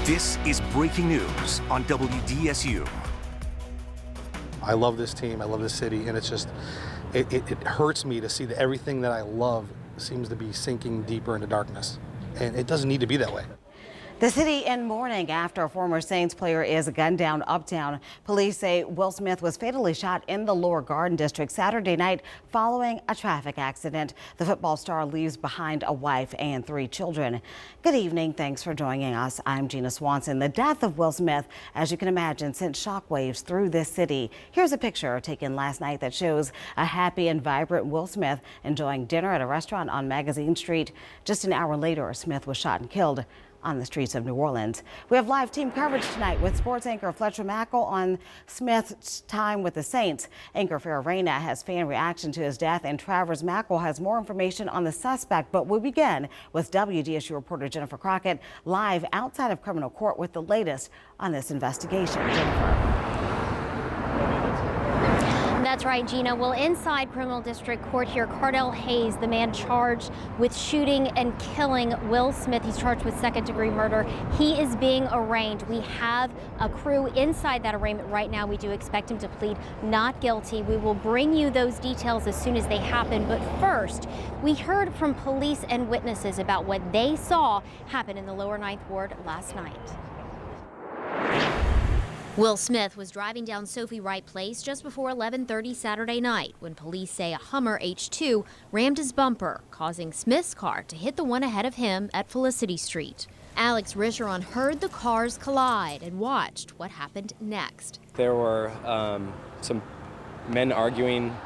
This is breaking news on WDSU. I love this team, I love this city, and it's just, it hurts me to see that everything that I love seems to be sinking deeper into darkness. And it doesn't need to be that way. The city in mourning after a former Saints player is gunned down uptown. Police say Will Smith was fatally shot in the Lower Garden District Saturday night following a traffic accident. The football star leaves behind a wife and 3 children. Good evening. Thanks for joining us. I'm Gina Swanson. The death of Will Smith, as you can imagine, sent shockwaves through this city. Here's a picture taken last night that shows a happy and vibrant Will Smith enjoying dinner at a restaurant on Magazine Street. Just an hour later, Smith was shot and killed on the streets of New Orleans. We have live team coverage tonight with sports anchor Fletcher Mackel on Smith's time with the Saints. Anchor Farrah Reyna has fan reaction to his death, and Travers Mackel has more information on the suspect. But we begin with WDSU reporter Jennifer Crockett live outside of criminal court with the latest on this investigation. Jennifer. That's right, Gina. Well, inside criminal district court here, Cardell Hayes, the man charged with shooting and killing Will Smith, he's charged with second-degree murder. He is being arraigned. We have a crew inside that arraignment right now. We do expect him to plead not guilty. We will bring you those details as soon as they happen. But first, we heard from police and witnesses about what they saw happen in the lower Ninth Ward last night. Will Smith was driving down Sophie Wright Place just before 11:30 Saturday night when police say a Hummer H2 rammed his bumper, causing Smith's car to hit the one ahead of him at Felicity Street. Alex Richeron heard the cars collide and watched what happened next. There were some men arguing,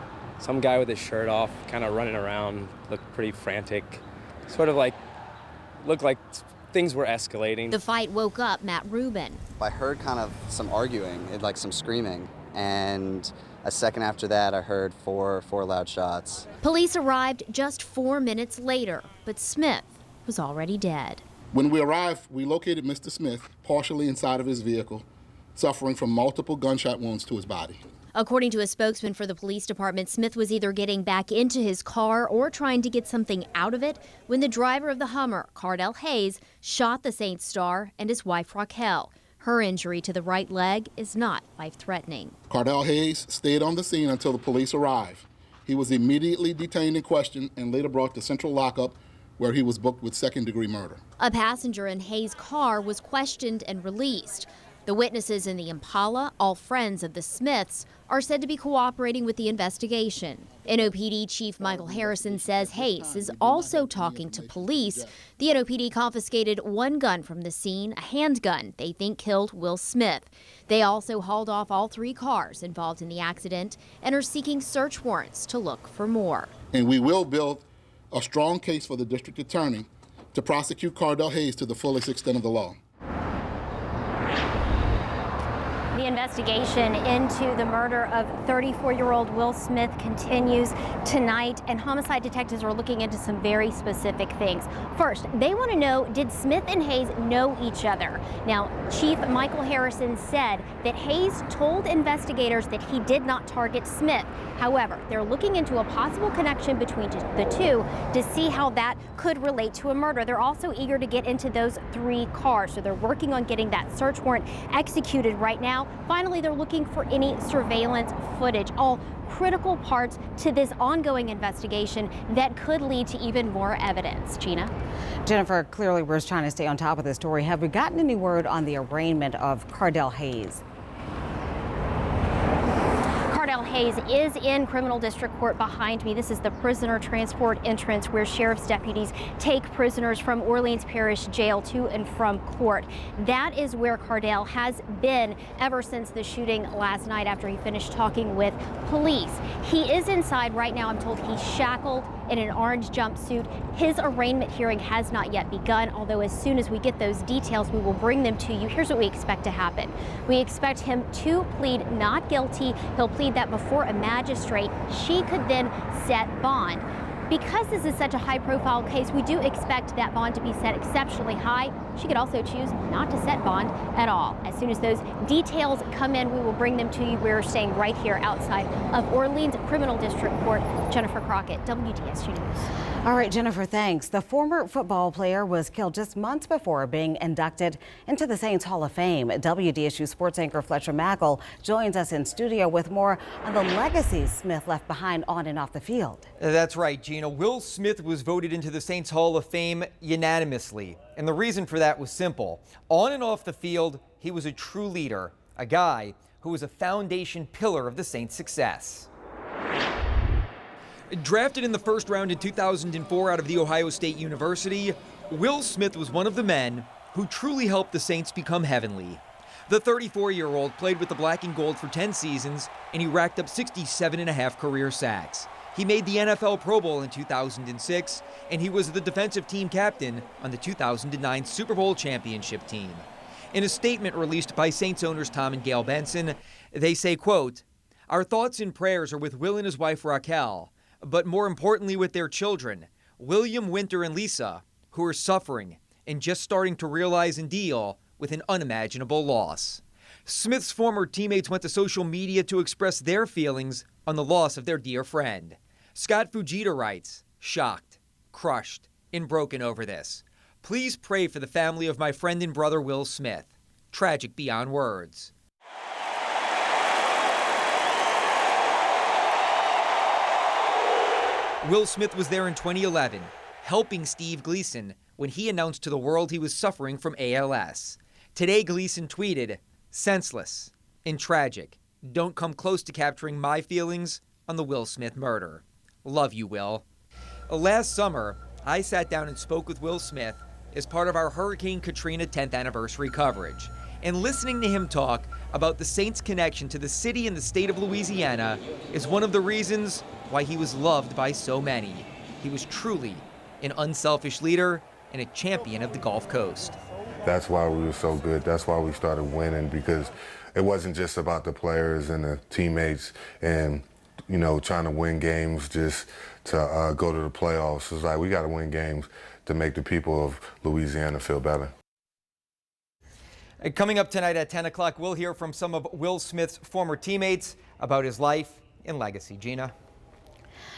some guy with his shirt off, kind of running around, looked pretty frantic, sort of like, looked like things were escalating. The fight woke up Matt Rubin. I heard kind of some arguing, like some screaming, and a second after that I heard four loud shots. Police arrived just 4 minutes later, but Smith was already dead. When we arrived, we located Mr. Smith partially inside of his vehicle, suffering from multiple gunshot wounds to his body. According to a spokesman for the police department, Smith was either getting back into his car or trying to get something out of it when the driver of the Hummer, Cardell Hayes, shot the Saints star and his wife Raquel. Her injury to the right leg is not life-threatening. Cardell Hayes stayed on the scene until the police arrived. He was immediately detained and questioned and later brought to central lockup, where he was booked with second-degree murder. A passenger in Hayes' car was questioned and released. The witnesses in the Impala, all friends of the Smiths, are said to be cooperating with the investigation. NOPD Chief Michael Harrison says Hayes is also talking to police. The NOPD confiscated one gun from the scene, a handgun they think killed Will Smith. They also hauled off all 3 cars involved in the accident and are seeking search warrants to look for more. And we will build a strong case for the district attorney to prosecute Cardell Hayes to the fullest extent of the law. The investigation into the murder of 34-year-old Will Smith continues tonight, and homicide detectives are looking into some very specific things. First, they want to know, did Smith and Hayes know each other? Now, Chief Michael Harrison said that Hayes told investigators that he did not target Smith. However, they're looking into a possible connection between the two to see how that could relate to a murder. They're also eager to get into those 3 cars, so they're working on getting that search warrant executed right now. Finally, they're looking for any surveillance footage, all critical parts to this ongoing investigation that could lead to even more evidence. Gina? Jennifer, clearly we're trying to stay on top of this story. Have we gotten any word on the arraignment of Cardell Hayes? Cardell Hayes is in criminal district court behind me. This is the prisoner transport entrance where sheriff's deputies take prisoners from Orleans Parish Jail to and from court. That is where Cardell has been ever since the shooting last night after he finished talking with police. He is inside right now. I'm told he's shackled in an orange jumpsuit. His arraignment hearing has not yet begun, although as soon as we get those details, we will bring them to you. Here's what we expect to happen. We expect him to plead not guilty. He'll plead that before a magistrate. She could then set bond. Because this is such a high-profile case, we do expect that bond to be set exceptionally high. She could also choose not to set bond at all. As soon as those details come in, we will bring them to you. We're staying right here outside of Orleans Criminal District Court. Jennifer Crockett, WDSU News. All right, Jennifer, thanks. The former football player was killed just months before being inducted into the Saints Hall of Fame. WDSU sports anchor Fletcher Mackel joins us in studio with more on the legacy Smith left behind on and off the field. That's right, Gina. Will Smith was voted into the Saints Hall of Fame unanimously. And the reason for that was simple. On and off the field, he was a true leader, a guy who was a foundation pillar of the Saints' success. Drafted in the first round in 2004 out of The Ohio State University, Will Smith was one of the men who truly helped the Saints become heavenly. The 34-year-old played with the black and gold for 10 seasons, and he racked up 67.5 career sacks. He made the NFL Pro Bowl in 2006, and he was the defensive team captain on the 2009 Super Bowl championship team. In a statement released by Saints owners Tom and Gail Benson, they say, quote, "Our thoughts and prayers are with Will and his wife Raquel, but more importantly with their children, William, Winter, and Lisa, who are suffering and just starting to realize and deal with an unimaginable loss." Smith's former teammates went to social media to express their feelings on the loss of their dear friend. Scott Fujita writes, "Shocked, crushed, and broken over this. Please pray for the family of my friend and brother Will Smith. Tragic beyond words." Will Smith was there in 2011, helping Steve Gleason when he announced to the world he was suffering from ALS. Today, Gleason tweeted, "Senseless and tragic. Don't come close to capturing my feelings on the Will Smith murder. Love you, Will." Last summer, I sat down and spoke with Will Smith as part of our Hurricane Katrina 10th anniversary coverage. And listening to him talk about the Saints' connection to the city and the state of Louisiana is one of the reasons why he was loved by so many. He was truly an unselfish leader and a champion of the Gulf Coast. That's why we were so good. That's why we started winning, because it wasn't just about the players and the teammates and, you know, trying to win games just to go to the playoffs. It's like we got to win games to make the people of Louisiana feel better. Coming up tonight at 10 o'clock, we'll hear from some of Will Smith's former teammates about his life and legacy. Gina?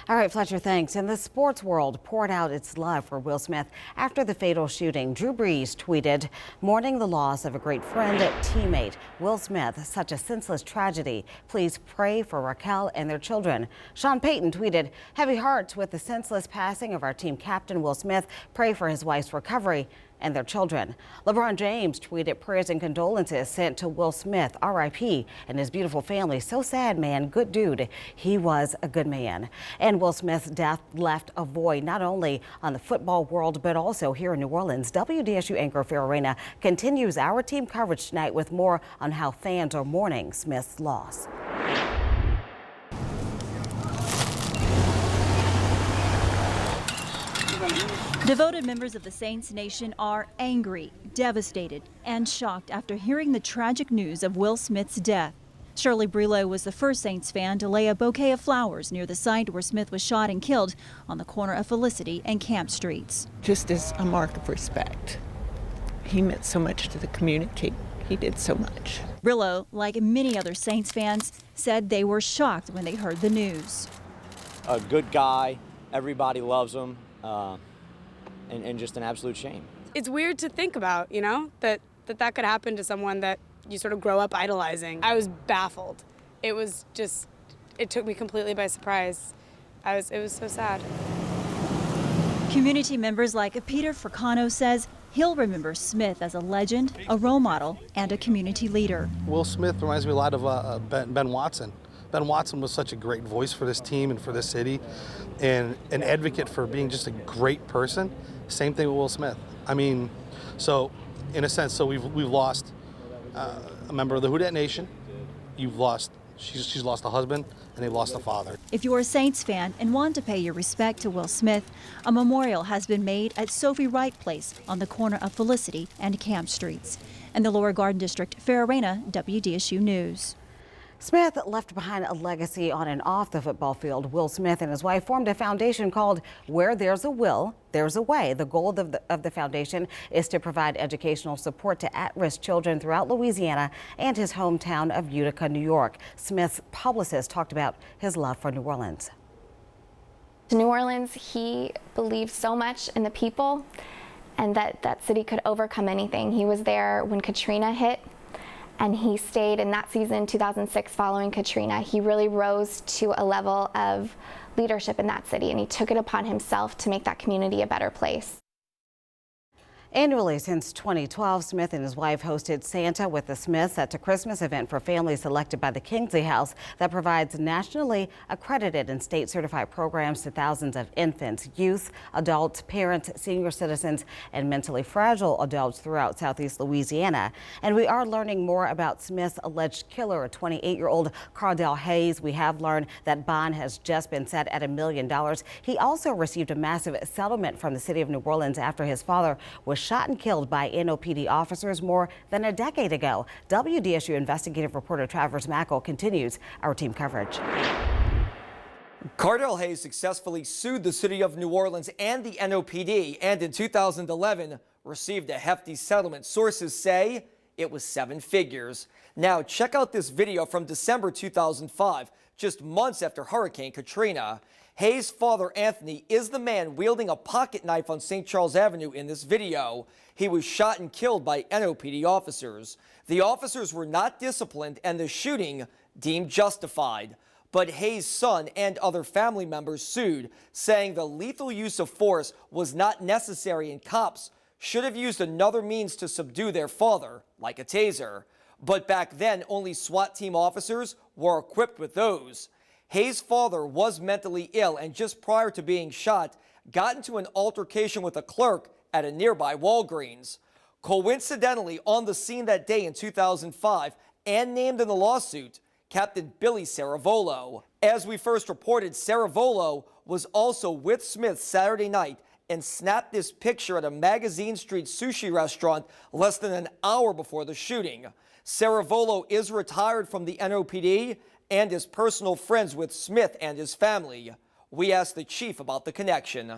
All right, Fletcher, thanks. And the sports world poured out its love for Will Smith after the fatal shooting. Drew Brees tweeted, "Mourning the loss of a great friend, teammate, Will Smith. Such a senseless tragedy. Please pray for Raquel and their children." Sean Payton tweeted, "Heavy hearts with the senseless passing of our team captain, Will Smith. Pray for his wife's recovery and their children." LeBron James tweeted prayers and condolences sent to Will Smith, RIP, and his beautiful family. "So sad, man. Good dude. He was a good man." And Will Smith's death left a void not only on the football world, but also here in New Orleans. WDSU anchor Farrah Reyna continues our team coverage tonight with more on how fans are mourning Smith's loss. Devoted members of the Saints Nation are angry, devastated, and shocked after hearing the tragic news of Will Smith's death. Shirley Brillo was the first Saints fan to lay a bouquet of flowers near the site where Smith was shot and killed on the corner of Felicity and Camp Streets. Just as a mark of respect. He meant so much to the community. He did so much. Brillo, like many other Saints fans, said they were shocked when they heard the news. A good guy, everybody loves him. And just an absolute shame. It's weird to think about, you know, that could happen to someone that you sort of grow up idolizing. I was baffled. It took me completely by surprise. It was so sad. Community members like Peter Fricano says he'll remember Smith as a legend, a role model, and a community leader. Will Smith reminds me a lot of Ben Watson. Ben Watson was such a great voice for this team and for this city, and an advocate for being just a great person. Same thing with Will Smith. I mean, so in a sense, we've lost a member of the Who Dat Nation. She's lost a husband, and they've lost a father. If you're a Saints fan and want to pay your respect to Will Smith, a memorial has been made at Sophie Wright Place on the corner of Felicity and Camp Streets. In the Lower Garden District, Farrah Reyna, WDSU News. Smith left behind a legacy on and off the football field. Will Smith and his wife formed a foundation called Where There's a Will, There's a Way. The goal of the foundation is to provide educational support to at-risk children throughout Louisiana and his hometown of Utica, New York. Smith's publicist talked about his love for New Orleans. In New Orleans, he believed so much in the people and that city could overcome anything. He was there when Katrina hit, and he stayed in that season, 2006, following Katrina. He really rose to a level of leadership in that city, and he took it upon himself to make that community a better place. Annually since 2012, Smith and his wife hosted Santa with the Smiths at a Christmas event for families selected by the Kingsley House that provides nationally accredited and state certified programs to thousands of infants, youth, adults, parents, senior citizens, and mentally fragile adults throughout Southeast Louisiana. And we are learning more about Smith's alleged killer, 28-year-old Cardell Hayes. We have learned that bond has just been set at $1 million. He also received a massive settlement from the city of New Orleans after his father was shot and killed by NOPD officers more than a decade ago. WDSU investigative reporter Travers Mackle continues our team coverage. Cardell Hayes successfully sued the city of New Orleans and the NOPD, and in 2011 received a hefty settlement. Sources say it was 7 figures. Now check out this video from December 2005, just months after Hurricane Katrina. Hayes' father, Anthony, is the man wielding a pocket knife on St. Charles Avenue in this video. He was shot and killed by NOPD officers. The officers were not disciplined and the shooting deemed justified. But Hayes' son and other family members sued, saying the lethal use of force was not necessary and cops should have used another means to subdue their father, like a taser. But back then, only SWAT team officers were equipped with those. Hayes' father was mentally ill and just prior to being shot, got into an altercation with a clerk at a nearby Walgreens. Coincidentally, on the scene that day in 2005 and named in the lawsuit, Captain Billy Saravolo. As we first reported, Saravolo was also with Smith Saturday night and snapped this picture at a Magazine Street sushi restaurant less than an hour before the shooting. Saravolo is retired from the NOPD and is personal friends with Smith and his family. We asked the chief about the connection.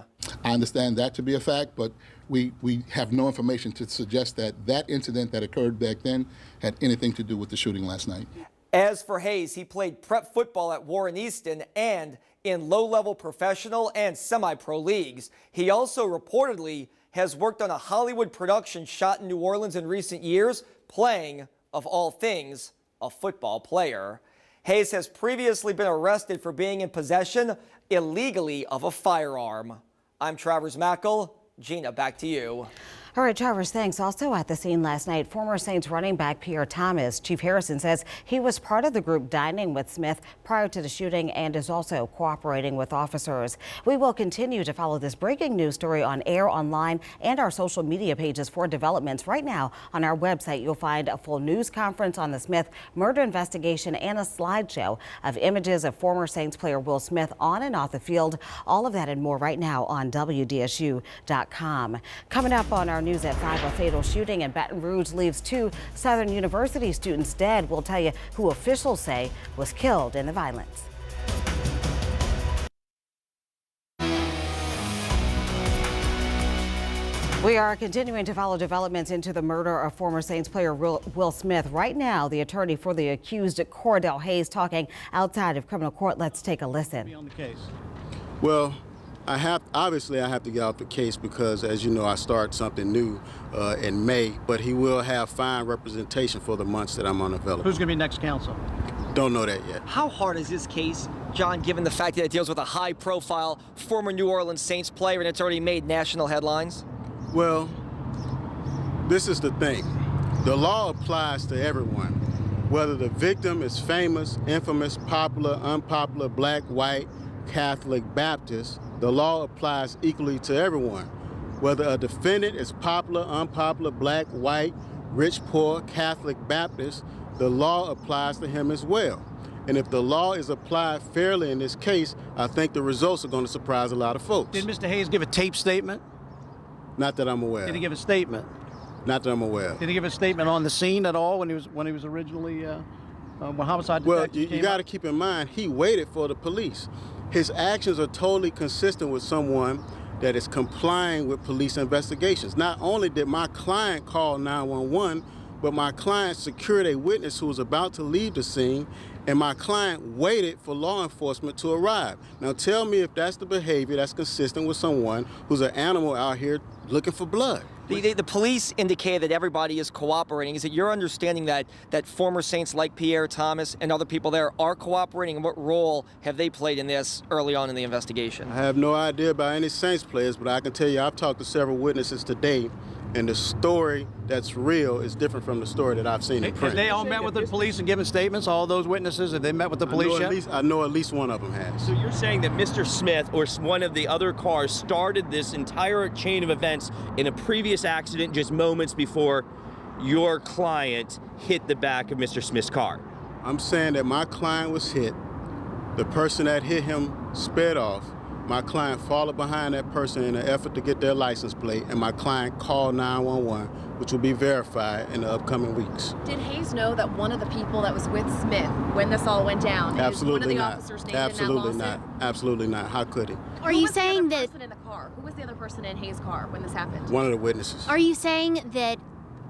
I understand that to be a fact, but we have no information to suggest that that incident that occurred back then had anything to do with the shooting last night. As for Hayes, he played prep football at Warren Easton and in low-level professional and semi-pro leagues. He also reportedly has worked on a Hollywood production shot in New Orleans in recent years, playing, of all things, a football player. Hayes has previously been arrested for being in possession illegally of a firearm. I'm Travers Mackle. Gina, back to you. All right, Travers, thanks. Also at the scene last night, former Saints running back Pierre Thomas. Chief Harrison says he was part of the group dining with Smith prior to the shooting and is also cooperating with officers. We will continue to follow this breaking news story on air, online, and our social media pages for developments. Right now on our website, you'll find a full news conference on the Smith murder investigation and a slideshow of images of former Saints player Will Smith on and off the field. All of that and more right now on WDSU.com. Coming up on our news at 5, a fatal shooting in Baton Rouge leaves 2 Southern University students dead. We'll tell you who officials say was killed in the violence. We are continuing to follow developments into the murder of former Saints player Will Smith. Right now, the attorney for the accused, Cardell Hayes, talking outside of criminal court. Let's take a listen. On the case. Well, I have to get out the case because, as you know, I start something new in May, but he will have fine representation for the months that I'm unavailable. Who's going to be next counsel? Don't know that yet. How hard is this case, John, given the fact that it deals with a high-profile former New Orleans Saints player and it's already made national headlines? Well, this is the thing. The law applies to everyone, whether the victim is famous, infamous, popular, unpopular, black, white, Catholic, Baptist. The law applies equally to everyone. Whether a defendant is popular, unpopular, black, white, rich, poor, Catholic, Baptist, the law applies to him as well. And if the law is applied fairly in this case, I think the results are going to surprise a lot of folks. Did Mr. Hayes give a tape statement? Not that I'm aware. Did he give a statement? Not that I'm aware. Did he give a statement on the scene at all when he was originally when homicide Well, detectives you got to keep in mind, he waited for the police. His actions are totally consistent with someone that is complying with police investigations. Not only did my client call 911, but my client secured a witness who was about to leave the scene, and my client waited for law enforcement to arrive. Now tell me if that's the behavior that's consistent with someone who's an animal out here looking for blood. The police indicated that everybody is cooperating. Is it your understanding that former Saints like Pierre Thomas and other people there are cooperating? And what role have they played in this early on in the investigation? I have no idea about any Saints players, but I can tell you I've talked to several witnesses today, and the story that's real is different from the story that I've seen in print. Have they all met with the police and given statements? All those witnesses, have they met with the police yet? I know at least one of them has. So you're saying that Mr. Smith or one of the other cars started this entire chain of events in a previous accident just moments before your client hit the back of Mr. Smith's car? I'm saying that my client was hit. The person that hit him sped off. My client followed behind that person in an effort to get their license plate, and my client called 911, which will be verified in the upcoming weeks. Did Hayes know that one of the people that was with Smith when this all went down Absolutely is one not. of the officers named Absolutely in that lawsuit? not. Absolutely not. How could he? Are you saying that? In the car? Who was the other person in Hayes' car when this happened? One of the witnesses. Are you saying that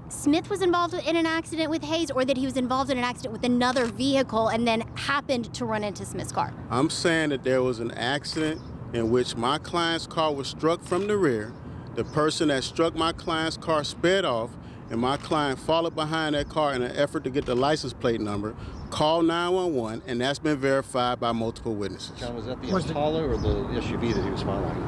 Smith was involved in an accident with Hayes, or that he was involved in an accident with another vehicle and then happened to run into Smith's car? I'm saying that there was an accident in which my client's car was struck from the rear. The person that struck my client's car sped off, and my client followed behind that car in an effort to get the license plate number, called 911, and that's been verified by multiple witnesses. John, was that the Impala or the SUV that he was following?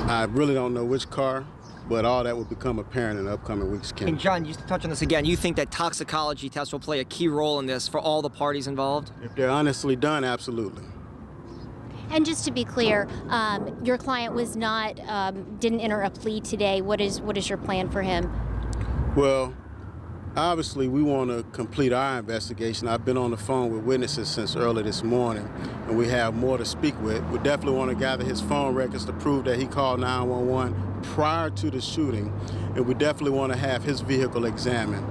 I really don't know which car, but all that will become apparent in the upcoming weeks, Ken. And John, you touch on this again. You think that toxicology tests will play a key role in this for all the parties involved? If they're honestly done, absolutely. And just to be clear, your client was not didn't enter a plea today. What is your plan for him? Well, obviously we want to complete our investigation. I've been on the phone with witnesses since early this morning, and we have more to speak with. We definitely want to gather his phone records to prove that he called 911 prior to the shooting, and we definitely want to have his vehicle examined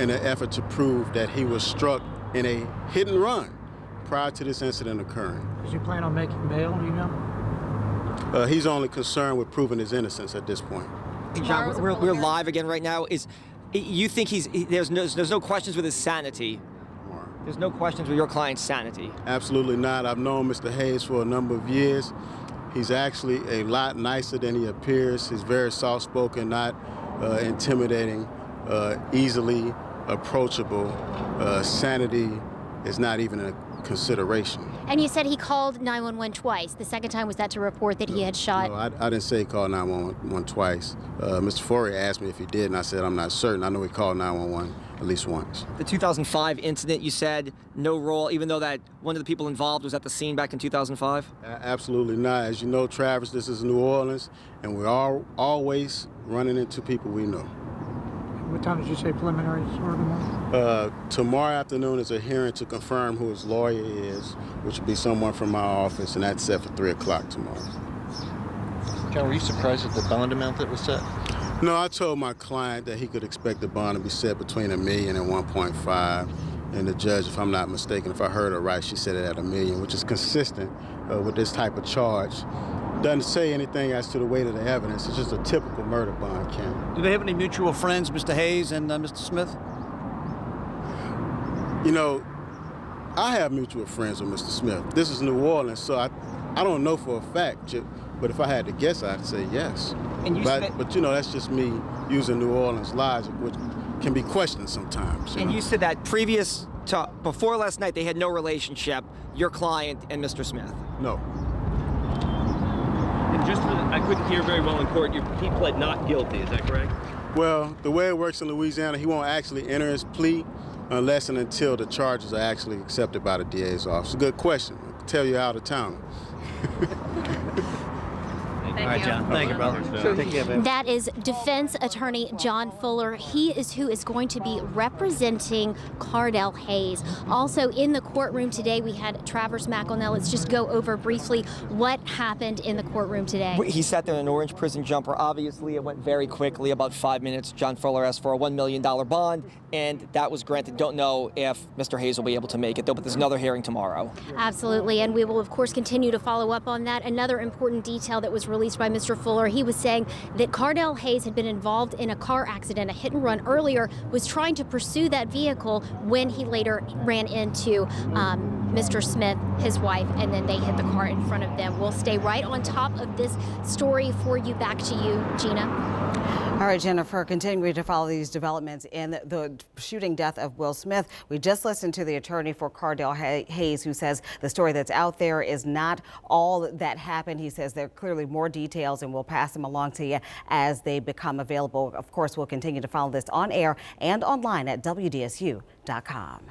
in an effort to prove that he was struck in a hit and run prior to this incident occurring. Does he plan on making bail, do you know? He's only concerned with proving his innocence at this point. John, we're live again right now. You think there's no questions with his sanity? There's no questions with your client's sanity? Absolutely not. I've known Mr. Hayes for a number of years. He's actually a lot nicer than he appears. He's very soft-spoken, not intimidating, easily approachable. Sanity is not even a consideration. And you said he called 911 twice. The second time was that to report that he had shot? No, I didn't say he called 911 twice. Mr. Forey asked me if he did, and I said I'm not certain. I know he called 911 at least once. The 2005 incident, you said no role, even though that one of the people involved was at the scene back in 2005? Absolutely not. As you know, Travis, this is New Orleans, and we're always running into people we know. What time did you say preliminary tomorrow? Tomorrow afternoon is a hearing to confirm who his lawyer is, which will be someone from my office, and that's set for 3 o'clock tomorrow. John, were you surprised at the bond amount that was set? No, I told my client that he could expect the bond to be set between $1 million and 1.5. And the judge, if I'm not mistaken, if I heard her right, she said it at $1 million, which is consistent with this type of charge. Doesn't say anything as to the weight of the evidence. It's just a typical murder bond, Ken. Do they have any mutual friends, Mr. Hayes and Mr. Smith? You know, I have mutual friends with Mr. Smith. This is New Orleans, so I don't know for a fact, but if I had to guess, I'd say yes. And but you know, that's just me using New Orleans logic, which can be questioned sometimes. You said that before last night, they had no relationship, your client and Mr. Smith? No. I couldn't hear very well in court. He pled not guilty, is that correct? Well, the way it works in Louisiana, he won't actually enter his plea unless and until the charges are actually accepted by the DA's office. Good question. I can tell you out of town. Thank All right, you. John. Thank you, brother. Take care, baby. That is defense attorney John Fuller. He is who is going to be representing Cardell Hayes. Also in the courtroom today, we had Travers McElnell. Let's just go over briefly what happened in the courtroom today. He sat there in an orange prison jumper. Obviously, it went very quickly, about 5 minutes. John Fuller asked for a $1 million bond, and that was granted. Don't know if Mr. Hayes will be able to make it, though, but there's another hearing tomorrow. Absolutely, and we will, of course, continue to follow up on that. Another important detail that was released by Mr. Fuller, he was saying that Cardell Hayes had been involved in a car accident, a hit and run earlier, was trying to pursue that vehicle when he later ran into Mr. Smith, his wife, and then they hit the car in front of them. We'll stay right on top of this story for you. Back to you, Gina. All right, Jennifer, continuing to follow these developments in the shooting death of Will Smith. We just listened to the attorney for Cardell Hayes, who says the story that's out there is not all that happened. He says there are clearly more details, and we'll pass them along to you as they become available. Of course, we'll continue to follow this on air and online at WDSU.com.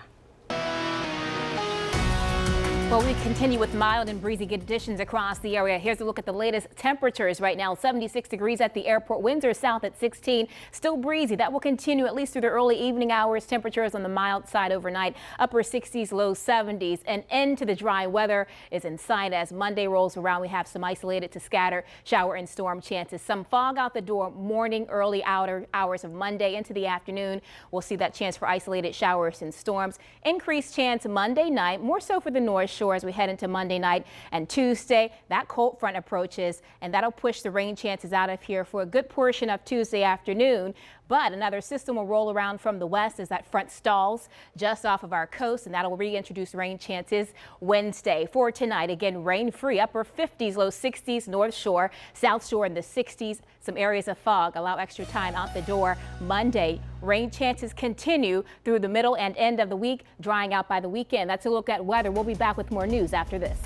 Well, we continue with mild and breezy conditions across the area. Here's a look at the latest temperatures right now. 76 degrees at the airport. Winds are south at 16. Still breezy. That will continue at least through the early evening hours. Temperatures on the mild side overnight. Upper 60s, low 70s. An end to the dry weather is in sight as Monday rolls around. We have some isolated to scatter shower and storm chances. Some fog out the door morning, early outer hours of Monday into the afternoon. We'll see that chance for isolated showers and storms. Increased chance Monday night, more so for the North Shore as we head into Monday night and Tuesday. That cold front approaches, and that'll push the rain chances out of here for a good portion of Tuesday afternoon. But another system will roll around from the west as that front stalls just off of our coast, and that'll reintroduce rain chances Wednesday. For tonight, again, rain free, upper 50s, low 60s, North Shore, South Shore in the 60s. Some areas of fog allow extra time out the door. Monday, rain chances continue through the middle and end of the week, drying out by the weekend. That's a look at weather. We'll be back with more news after this.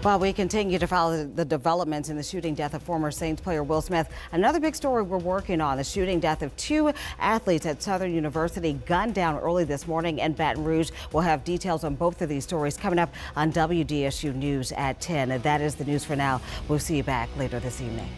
While we continue to follow the developments in the shooting death of former Saints player Will Smith, another big story we're working on, the shooting death of 2 athletes at Southern University gunned down early this morning in Baton Rouge. We'll have details on both of these stories coming up on WDSU News at 10. And that is the news for now. We'll see you back later this evening.